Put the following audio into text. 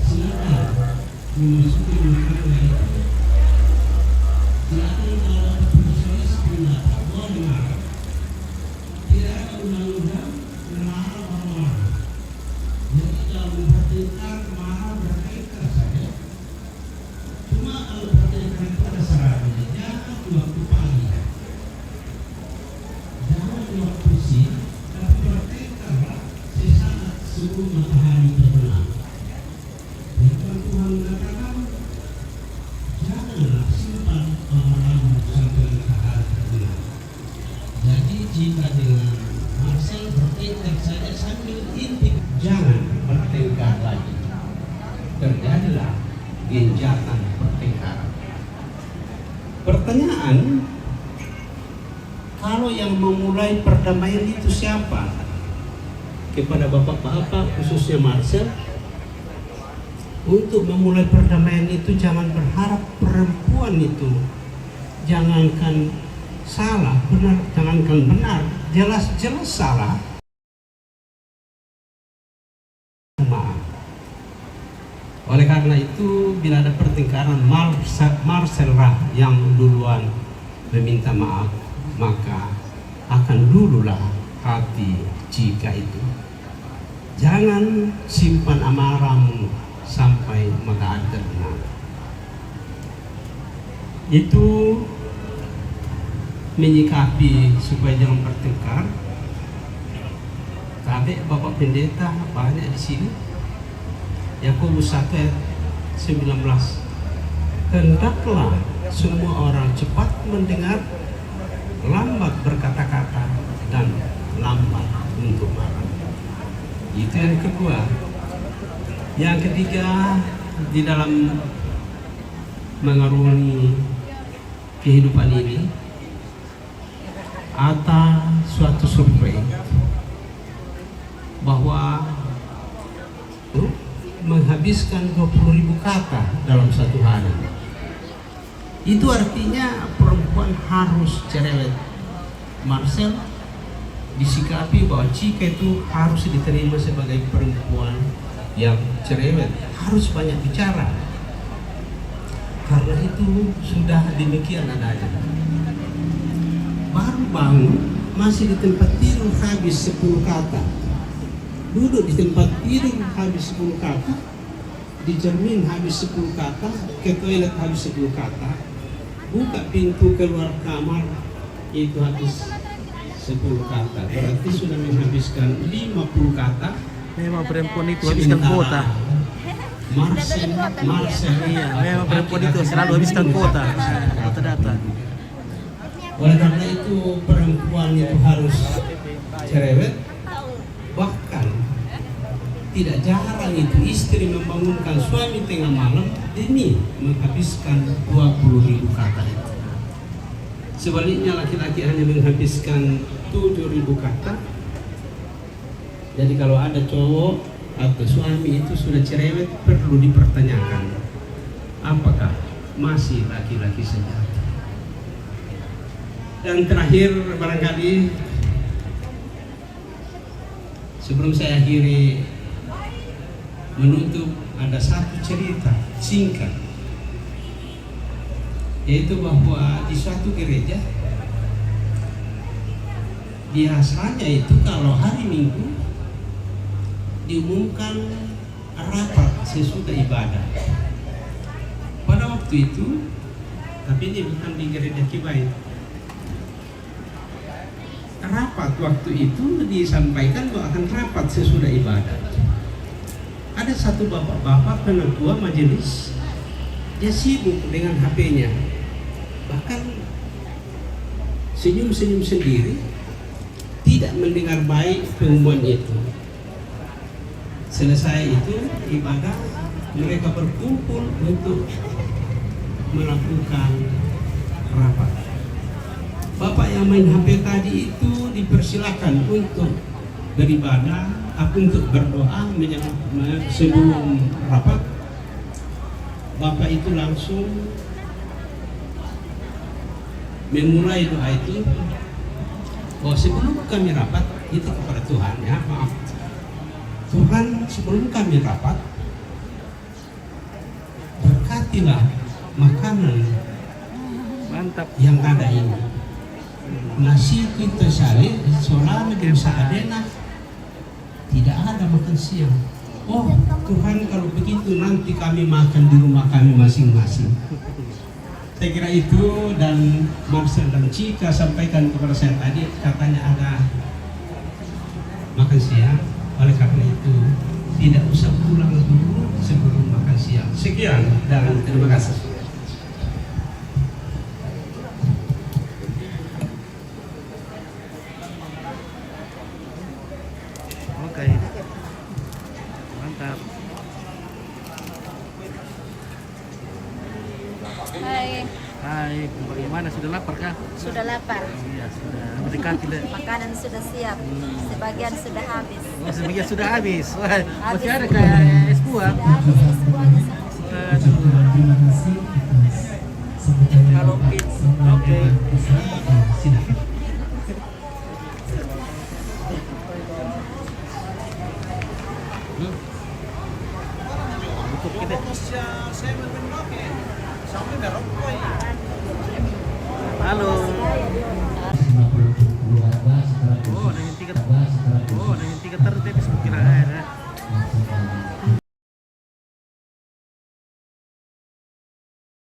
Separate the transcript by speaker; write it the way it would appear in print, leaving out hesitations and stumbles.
Speaker 1: silakan memasuki wilayah itu. Silakan kalau profesionalis pendapat boleh marah. Tidak ada undang-undang melarang orang marah. Jadi kalau bertengkar marah bertengkar saja. Cuma kalau bertengkar itu ada syaratnya. Jangan di waktu pagi, jangan di waktu siang, tapi bertengkarlah sesaat sebelum matahari terbenam. Firman Tuhan mengatakan, janganlah simpan lama-lama sampai matahari terbenam. Jadi jika dengan Marcel bertengkar saja sambil intip, jangan bertengkar lagi. Terjadilah genjatan pertengkaran. Pertanyaan, kalau yang memulai perdamaian itu siapa? Kepada bapak-bapak khususnya Marcel, untuk memulai perdamaian itu jangan berharap perempuan itu jangankan salah, benar, jangankan benar, jelas-jelas salah. Maaf. Oleh karena itu, bila ada pertengkaran, Marcel lah yang duluan meminta maaf, maka akan luluhlah hati jika itu. Jangan simpan amarahmu sampai matahari terbenam. Itu menyikapi supaya jangan bertengkar. Tapi Bapak Pendeta banyak di sini. Yakobus 1 ayat 19. Hendaklah semua orang cepat mendengar, lambat berkata-kata, dan lambat untuk marah. Itu yang kedua. Yang ketiga, di dalam mengarungi kehidupan ini ada suatu survei bahwa menghabiskan 20.000 kata dalam satu hari. Itu artinya perempuan harus cerewet. Marcel disikapi bahwa jika itu harus diterima sebagai perempuan yang cerewet, harus banyak bicara. Karena itu sudah demikian adanya. Baru bangun, masih di tempat tidur habis 10 kata. Duduk di tempat tidur habis 10 kata, di cermin habis 10 kata, ke toilet habis 10 kata, buka pintu keluar kamar itu habis 10 kata. Berarti sudah menghabiskan 50 kata.
Speaker 2: Memang perempuan itu habiskan kuota.
Speaker 1: Marcel
Speaker 2: Iya, memang perempuan itu selalu habiskan kuota data.
Speaker 1: Oleh karena itu perempuan itu harus cerewet. Bahkan tidak jarang itu istri membangunkan suami tengah malam demi menghabiskan 20.000 kata itu. Sebaliknya laki-laki hanya menghabiskan 7.000 kata. Jadi kalau ada cowok atau suami itu sudah cerewet, perlu dipertanyakan apakah masih laki-laki sejati. Dan terakhir barangkali sebelum saya akhiri menutup, ada satu cerita singkat, yaitu bahwa di suatu gereja biasanya itu kalau hari Minggu diumumkan rapat sesudah ibadah. Pada waktu itu, tapi ini bukan di gereja Kibai, rapat waktu itu disampaikan bahwa akan rapat sesudah ibadah. Ada satu bapak-bapak penatua majelis, dia sibuk dengan HP-nya, bahkan senyum-senyum sendiri, tidak mendengar baik pengumuman itu. Selesai itu ibadah, mereka berkumpul untuk melakukan rapat. Bapak yang main HP tadi itu dipersilakan untuk beribadah, untuk berdoa sebelum rapat. Bapak itu langsung memulai doa itu, bahwa sebelum kami rapat itu kepada Tuhan, ya maaf, Tuhan, sebelum kami rapat, berkatilah makanan
Speaker 2: Mantap.
Speaker 1: yang ada ini. Nasi kita sari, selama di Nusa Adena tidak ada makan siang. Oh Tuhan, kalau begitu nanti kami makan di rumah kami masing-masing. Saya kira itu, dan Marcel dan Cika sampaikan kepada saya tadi, katanya ada makan siang. Oleh karena itu tidak usah pulang dulu sebelum makan siang. Sekian dan terima kasih.
Speaker 2: Oke. Mantap.
Speaker 3: Hai,
Speaker 2: Hai, bagaimana, sudah lapar kah?
Speaker 3: sudah lapar.
Speaker 2: Iya, sudah mendekati deh.
Speaker 3: Makanan sudah siap. Sebagian sudah habis.
Speaker 2: Oh, sebagian sudah habis. Wah, masih ada
Speaker 3: Habis.
Speaker 2: kayak es buah.
Speaker 3: Sudah habis semuanya sama.
Speaker 2: Aduh. Kalau oke.
Speaker 1: Silakan.
Speaker 2: Untuk kita. Halo.